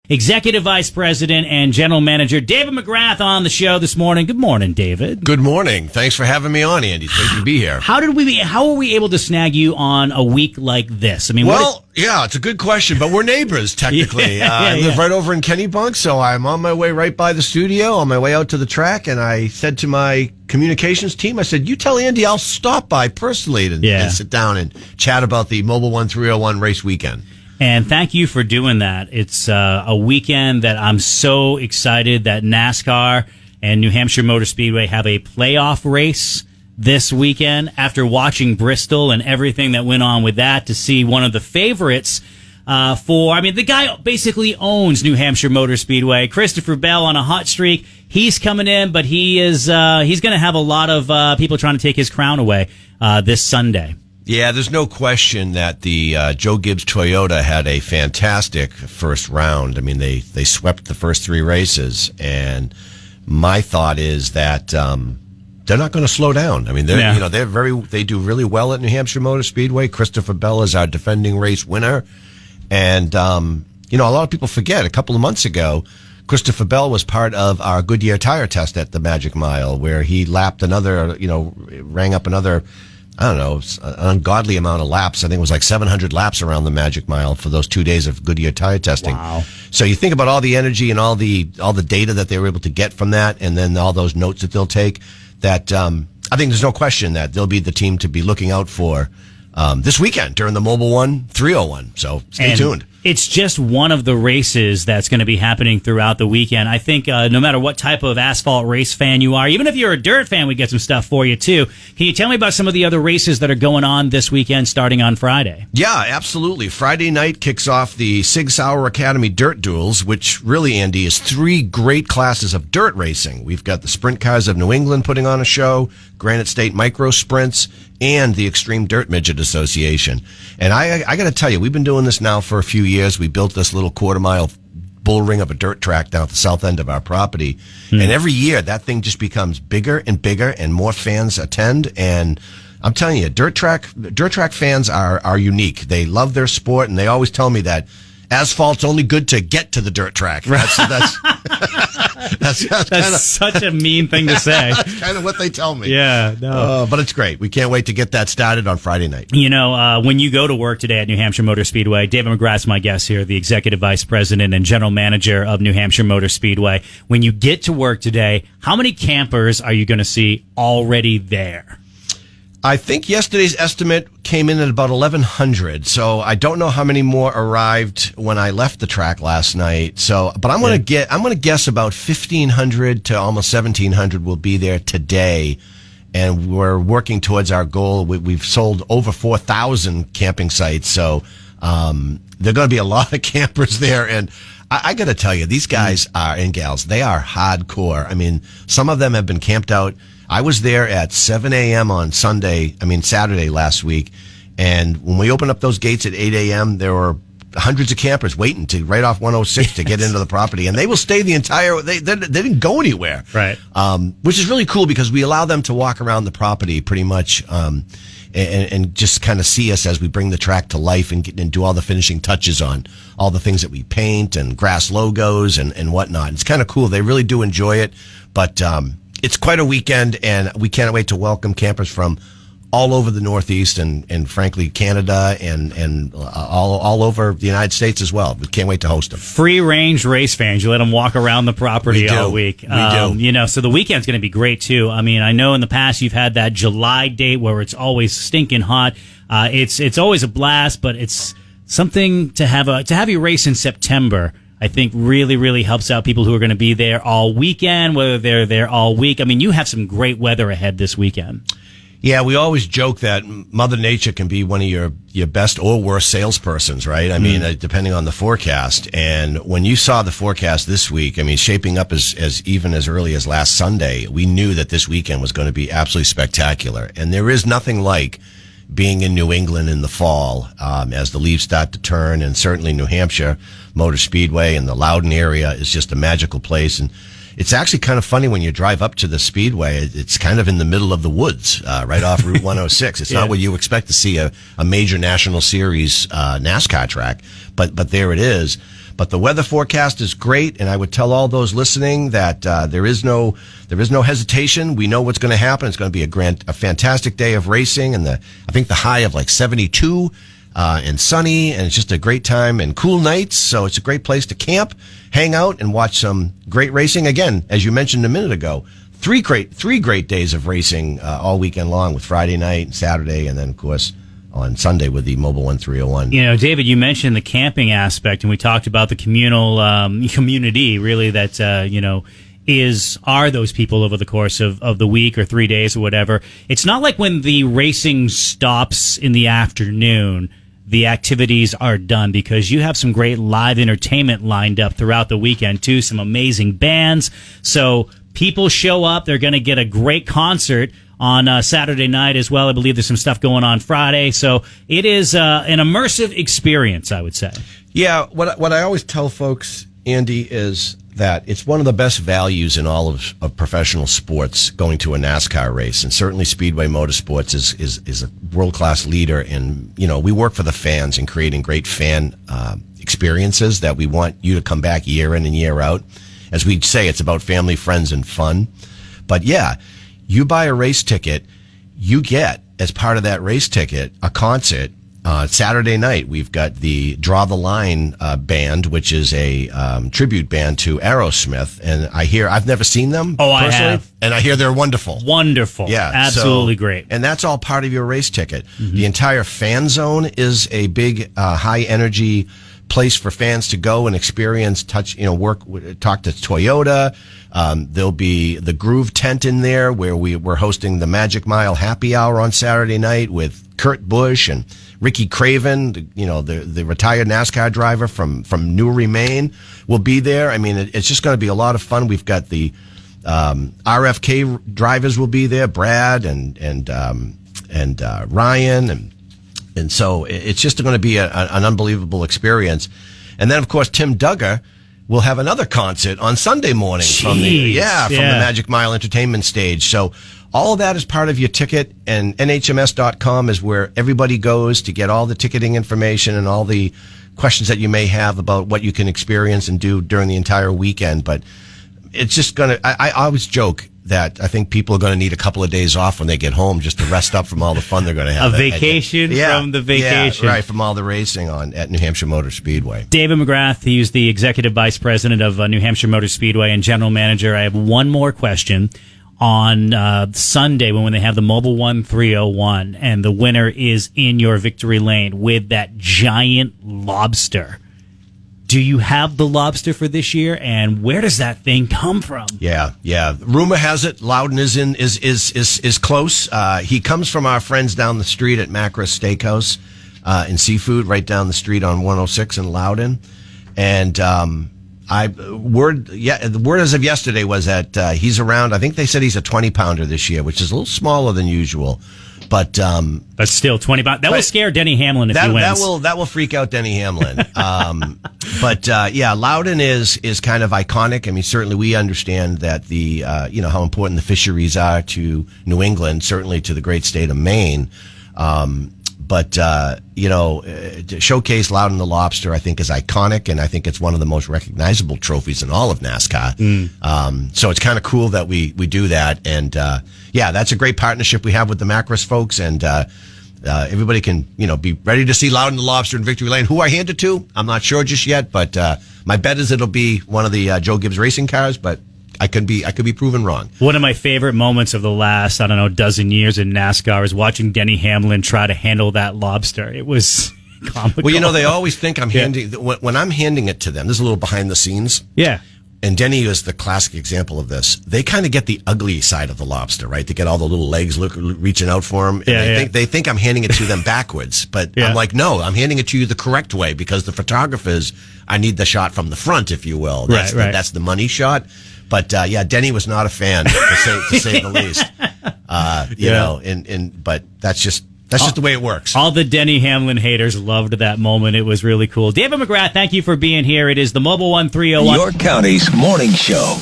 Executive Vice President and General Manager David McGrath on the show this morning. Good morning, David. Good morning. Thanks for having me on, Andy. It's great to be here. How were we able to snag you on a week like this? I mean, yeah, it's a good question, but we're neighbors technically. I live right over in Kennebunk, so I'm on my way right by the studio, on my way out to the track, and I said to my communications team, I said, "You tell Andy I'll stop by personally and sit down and chat about the Mobil 1 301 race weekend." And thank you for doing that. It's a weekend that I'm so excited that NASCAR and New Hampshire Motor Speedway have a playoff race this weekend after watching Bristol and everything that went on with that, to see one of the favorites the guy basically owns New Hampshire Motor Speedway, Christopher Bell, on a hot streak. He's coming in, but he's going to have a lot of people trying to take his crown away this Sunday. Yeah, there's no question that the Joe Gibbs Toyota had a fantastic first round. I mean, they swept the first three races, and my thought is that they're not going to slow down. I mean, they do really well at New Hampshire Motor Speedway. Christopher Bell is our defending race winner, and a lot of people forget a couple of months ago, Christopher Bell was part of our Goodyear tire test at the Magic Mile, where he lapped rang up another, an ungodly amount of laps. I think it was like 700 laps around the Magic Mile for those 2 days of Goodyear tire testing. Wow. So you think about all the energy and all the data that they were able to get from that, and then all those notes that they'll take, that I think there's no question that they'll be the team to be looking out for this weekend during the Mobil 1 301. So stay tuned. It's just one of the races that's going to be happening throughout the weekend. I think no matter what type of asphalt race fan you are, even if you're a dirt fan, we get some stuff for you too. Can you tell me about some of the other races that are going on this weekend starting on Friday? Yeah, absolutely. Friday night kicks off the Sig Sauer Academy Dirt Duels, which really, Andy, is three great classes of dirt racing. We've got the Sprint Cars of New England putting on a show, Granite State Micro Sprints, and the Extreme Dirt Midget Association. And I got to tell you, we've been doing this now for a few years. We built this little quarter-mile bull ring of a dirt track down at the south end of our property. And every year, that thing just becomes bigger and bigger, and more fans attend. And I'm telling you, dirt track fans are unique. They love their sport, and they always tell me that asphalt's only good to get to the dirt track. That's such a mean thing to say. That's kind of what they tell me. Yeah, no. But it's great. We can't wait to get that started on Friday night. When you go to work today at New Hampshire Motor Speedway, David McGrath's my guest here, the Executive Vice President and General Manager of New Hampshire Motor Speedway. When you get to work today, how many campers are you going to see already there? I think yesterday's estimate came in at about 1,100, so I don't know how many more arrived when I left the track last night. But I'm going to guess about 1,500 to almost 1,700 will be there today, and we're working towards our goal. We've sold over 4,000 camping sites, so there are going to be a lot of campers there. And I got to tell you, these guys and gals, they are hardcore. I mean, some of them have been camped out. I was there at 7 a.m. on Saturday last week, and when we opened up those gates at 8 a.m., there were hundreds of campers waiting to right off 106 to get into the property, and they will stay the entire. They didn't go anywhere, right? Which is really cool because we allow them to walk around the property pretty much, and just kind of see us as we bring the track to life and do all the finishing touches on all the things that we paint and grass logos and whatnot. It's kind of cool. They really do enjoy it, but it's quite a weekend, and we can't wait to welcome campers from all over the Northeast and frankly, Canada and all over the United States as well. We can't wait to host them. Free-range race fans. You let them walk around the property all week. We do. So the weekend's going to be great, too. I mean, I know in the past you've had that July date where it's always stinking hot. It's always a blast, but it's something to have your race in September. I think really, really helps out people who are going to be there all weekend, whether they're there all week. I mean, you have some great weather ahead this weekend. Yeah, we always joke that Mother Nature can be one of your best or worst salespersons, right? I mean, depending on the forecast. And when you saw the forecast this week, I mean, shaping up as even as early as last Sunday, we knew that this weekend was going to be absolutely spectacular. And there is nothing like being in New England in the fall as the leaves start to turn, and certainly New Hampshire Motor Speedway and the Loudon area is just a magical place. And it's actually kind of funny when you drive up to the Speedway. It's kind of in the middle of the woods, right off Route 106. It's not what you expect to see a major national series NASCAR track, but there it is. But the weather forecast is great, and I would tell all those listening that there is no hesitation. We know what's going to happen. It's going to be a fantastic day of racing, and I think the high of like 72 and sunny, and it's just a great time and cool nights. So it's a great place to camp, hang out, and watch some great racing. Again, as you mentioned a minute ago, three great days of racing all weekend long, with Friday night and Saturday, and then of course on Sunday with the Mobil 1301. You know, David, you mentioned the camping aspect, and we talked about the communal community, really, that, are those people over the course of the week or 3 days or whatever. It's not like when the racing stops in the afternoon, the activities are done, because you have some great live entertainment lined up throughout the weekend, too, some amazing bands. So people show up. They're going to get a great concert on Saturday night as well. I believe there's some stuff going on Friday. So it is an immersive experience, I would say. Yeah, what I always tell folks, Andy, is that it's one of the best values in all of professional sports, going to a NASCAR race. And certainly Speedway Motorsports is a world-class leader in, we work for the fans and creating great fan experiences that we want you to come back year in and year out. As we say, it's about family, friends, and fun. But yeah, you buy a race ticket, you get, as part of that race ticket, a concert. Saturday night, we've got the Draw the Line band, which is a tribute band to Aerosmith. And I've never seen them personally, I have. And I hear they're wonderful. Wonderful. Yeah. Absolutely great. And that's all part of your race ticket. Mm-hmm. The entire fan zone is a big, high-energy place for fans to go and experience, talk to Toyota. There'll be the Groove tent in there, where we're hosting the Magic Mile Happy Hour on Saturday night with Kurt Busch and Ricky Craven, the retired NASCAR driver from Newry, Maine, will be there. I mean, it's just going to be a lot of fun. We've got the RFK drivers will be there, Brad and Ryan, and so it's just going to be an unbelievable experience. And then, of course, Tim Duggar will have another concert on Sunday morning from the Magic Mile Entertainment stage. So all of that is part of your ticket, and NHMS.com is where everybody goes to get all the ticketing information and all the questions that you may have about what you can experience and do during the entire weekend. But it's just going to, I always joke that I think people are going to need a couple of days off when they get home just to rest up from all the fun they're going to have. A vacation from the vacation. Yeah, right, from all the racing at New Hampshire Motor Speedway. David McGrath, he's the Executive Vice President of New Hampshire Motor Speedway and General Manager. I have one more question. On Sunday, when they have the Mobil 1301, and the winner is in your victory lane with that giant lobster. Do you have the lobster for this year, and where does that thing come from? Yeah. Rumor has it Loudon is close. He comes from our friends down the street at McGrath Steakhouse and Seafood, right down the street on 106 in Loudon. And the word as of yesterday was that he's around. I think they said he's a 20-pounder this year, which is a little smaller than usual. But still 20 pounds. That will scare Denny Hamlin if he wins. That will freak out Denny Hamlin. Loudon is kind of iconic. I mean, certainly we understand that the how important the fisheries are to New England, certainly to the great state of Maine. To showcase Loudon the Lobster, I think, is iconic, and I think it's one of the most recognizable trophies in all of NASCAR. So it's kind of cool that we do that. And, that's a great partnership we have with the McGrath folks, and everybody can, be ready to see Loudon the Lobster in Victory Lane. Who I hand it to, I'm not sure just yet, but my bet is it'll be one of the Joe Gibbs racing cars, but I could be proven wrong. One of my favorite moments of the last, dozen years in NASCAR is watching Denny Hamlin try to handle that lobster. It was comical. Well, they always think I'm handing, when I'm handing it to them, there's a little behind the scenes. Yeah. And Denny is the classic example of this. They kind of get the ugly side of the lobster, right? They get all the little legs reaching out for them. And they think I'm handing it to them backwards. But I'm like, no, I'm handing it to you the correct way, because the photographers, I need the shot from the front, if you will. That's the money shot. But Denny was not a fan, to say the least. But that's just the way it works. All the Denny Hamlin haters loved that moment. It was really cool. David McGrath, thank you for being here. It is the Mobil 1301. Your County's morning show.